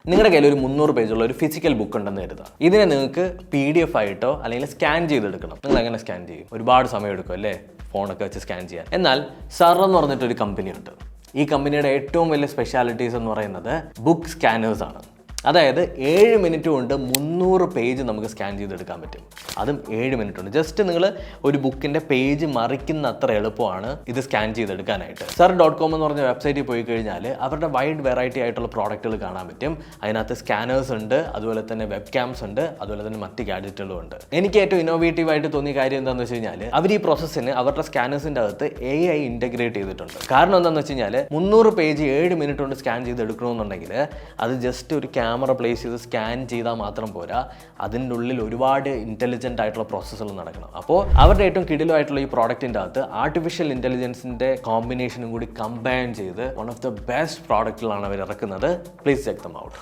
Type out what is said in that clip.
നിങ്ങളുടെ കയ്യിൽ ഒരു 300 പേജുള്ള ഒരു ഫിസിക്കൽ ബുക്ക് ഉണ്ടെന്ന് കരുതുക. ഇതിനെ നിങ്ങൾക്ക് PDF ആയിട്ടോ അല്ലെങ്കിൽ സ്കാൻ ചെയ്തെടുക്കണം. നിങ്ങൾ എങ്ങനെ സ്കാൻ ചെയ്യും? ഒരുപാട് സമയം എടുക്കും അല്ലേ, ഫോണൊക്കെ വെച്ച് സ്കാൻ ചെയ്യാൻ. എന്നാൽ സർ എന്ന് പറഞ്ഞിട്ടൊരു കമ്പനി ഉണ്ട്. ഈ കമ്പനിയുടെ ഏറ്റവും വലിയ സ്പെഷ്യാലിറ്റീസ് എന്ന് പറയുന്നത് ബുക്ക് സ്കാനേഴ്സ് ആണ്. അതായത് 7 മിനിറ്റ് കൊണ്ട് 300 പേജ് നമുക്ക് സ്കാൻ ചെയ്തെടുക്കാൻ പറ്റും. അതും 7 മിനിറ്റ് കൊണ്ട്. ജസ്റ്റ് നിങ്ങൾ ഒരു ബുക്കിൻ്റെ പേജ് മറിക്കുന്ന അത്ര എളുപ്പമാണ് ഇത് സ്കാൻ ചെയ്തെടുക്കാനായിട്ട്. sir.com എന്ന് പറഞ്ഞ വെബ്സൈറ്റിൽ പോയി കഴിഞ്ഞാൽ അവരുടെ വൈഡ് വെറൈറ്റി ആയിട്ടുള്ള പ്രോഡക്റ്റുകൾ കാണാൻ പറ്റും. അതിനകത്ത് സ്കാനേഴ്സ് ഉണ്ട്, അതുപോലെ തന്നെ വെബ് ക്യാംസ് ഉണ്ട്, അതുപോലെ തന്നെ മറ്റ് ഗാഡ്ജറ്റുകളും ഉണ്ട്. എനിക്ക് ഏറ്റവും ഇന്നോവേറ്റീവ് ആയിട്ട് തോന്നിയ കാര്യം എന്താണെന്ന് വെച്ച് കഴിഞ്ഞാൽ അവർ ഈ പ്രോസസ്സിന് അവരുടെ സ്കാനേഴ്സിൻ്റെ അകത്ത് AI ഇൻറ്റഗ്രേറ്റ് ചെയ്തിട്ടുണ്ട്. കാരണം എന്താണെന്ന് വെച്ച് കഴിഞ്ഞാൽ 300 പേജ് 7 മിനിറ്റ് കൊണ്ട് സ്കാൻ ചെയ്തെടുക്കണമെന്നുണ്ടെങ്കിൽ അത് ജസ്റ്റ് ഒരു ക്യാമറ പ്ലേസ് ചെയ്ത് സ്കാൻ ചെയ്താൽ മാത്രം പോരാ, അതിൻ്റെ ഉള്ളിൽ ഒരുപാട് ഇൻ്റലിജൻ്റ് ആയിട്ടുള്ള പ്രോസസ്സുകൾ നടക്കണം. അപ്പോൾ അവരുടെ ഏറ്റവും കിടിലമായിട്ടുള്ള ഈ പ്രോഡക്റ്റിൻ്റെ അകത്ത് ആർട്ടിഫിഷ്യൽ ഇൻ്റലിജൻസിൻ്റെ കോമ്പിനേഷനും കൂടി കമ്പൈൻ ചെയ്ത് വൺ ഓഫ് ദ ബെസ്റ്റ് പ്രോഡക്റ്റുകളാണ് അവർ ഇറക്കുന്നത്. Please check them out.